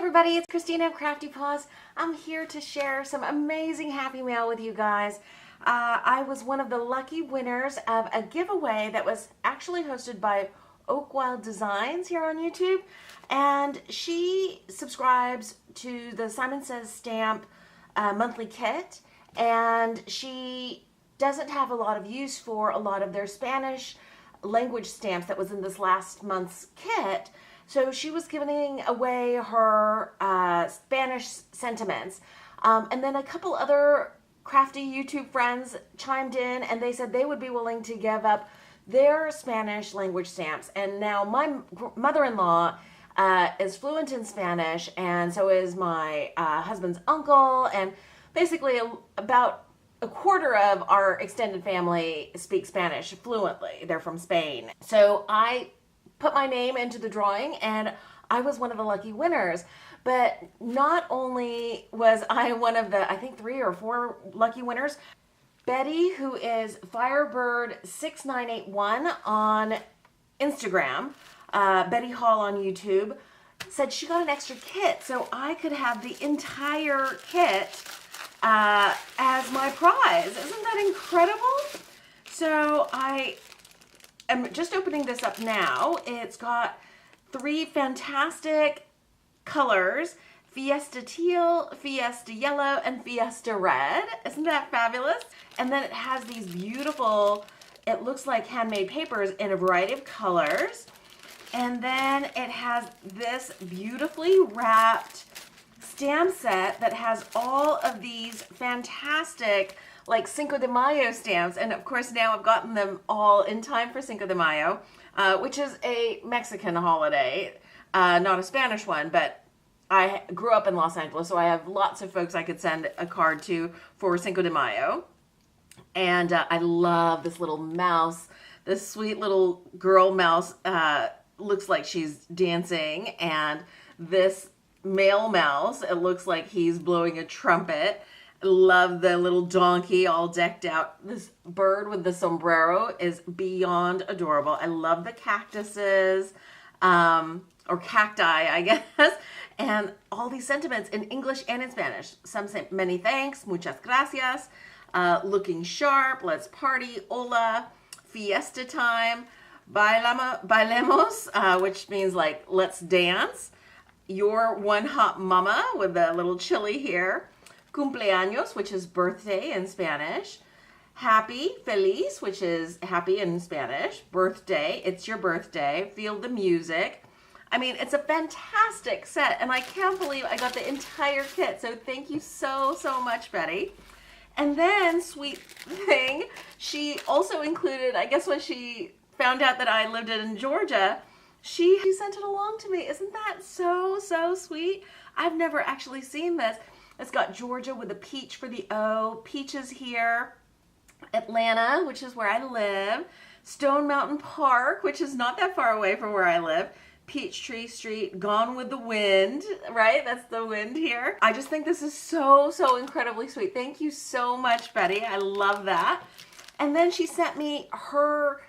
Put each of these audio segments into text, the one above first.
everybody, it's Christina of CraftyPaws. I'm here to share some amazing happy mail with you guys. I was one of the lucky winners of a giveaway that was actually hosted by Oakwild Designs here on YouTube, and she subscribes to the Simon Says Stamp monthly kit, and she doesn't have a lot of use for a lot of their Spanish language stamps that was in this last month's kit. So she was giving away her Spanish sentiments. And then a couple other crafty YouTube friends chimed in and they said they would be willing to give up their Spanish language stamps. And now my mother-in-law is fluent in Spanish, and so is my husband's uncle, and basically about a quarter of our extended family speak Spanish fluently. They're from Spain. So I put my name into the drawing and I was one of the lucky winners. But not only was I one of the, I think 3 or 4 lucky winners, Betty, who is Firebird6981 on Instagram, Betty Hall on YouTube, said she got an extra kit so I could have the entire kit as my prize. Isn't that incredible? So I'm just opening this up now. It's got 3 fantastic colors: Fiesta Teal, Fiesta Yellow, and Fiesta Red. Isn't that fabulous? And then it has these beautiful, it looks like handmade papers in a variety of colors. And then it has this beautifully wrapped stamp set that has all of these fantastic like Cinco de Mayo stamps, and of course now I've gotten them all in time for Cinco de Mayo, which is a Mexican holiday, not a Spanish one, but I grew up in Los Angeles, so I have lots of folks I could send a card to for Cinco de Mayo. And I love this little mouse, this sweet little girl mouse, looks like she's dancing, and this male mouse, it looks like he's blowing a trumpet. Love the little donkey all decked out. This bird with the sombrero is beyond adorable. I love the cactuses, or cacti, I guess, and all these sentiments in English and in Spanish. Some say many thanks, muchas gracias, looking sharp, let's party, hola, fiesta time, bailemos, which means like let's dance, you're one hot mama with a little chili here, cumpleaños, which is birthday in Spanish, happy, feliz, which is happy in Spanish, birthday, it's your birthday, feel the music. I mean, it's a fantastic set, and I can't believe I got the entire kit, so thank you so, so much, Betty. And then, sweet thing, she also included, I guess when she found out that I lived in Georgia, she sent it along to me. Isn't that so, so sweet? I've never actually seen this. It's got Georgia with a peach for the O, peaches here, Atlanta, which is where I live, Stone Mountain Park, which is not that far away from where I live, Peachtree Street, Gone with the Wind, right? That's the wind here. I just think this is so, so incredibly sweet. Thank you so much, Betty. I love that. And then she sent me her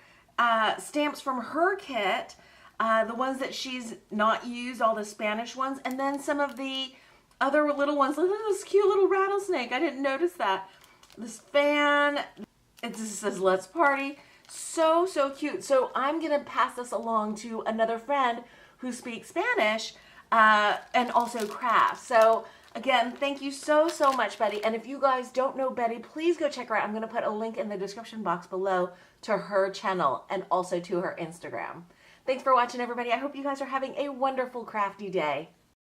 stamps from her kit, the ones that she's not used, all the Spanish ones, and then some of the other little ones. Look at this cute little rattlesnake. I didn't notice that. This fan, it just says let's party. So, so cute. So I'm going to pass this along to another friend who speaks Spanish and also crafts. So again, thank you so, so much, Betty. And if you guys don't know Betty, please go check her out. I'm going to put a link in the description box below to her channel and also to her Instagram. Thanks for watching, everybody. I hope you guys are having a wonderful crafty day.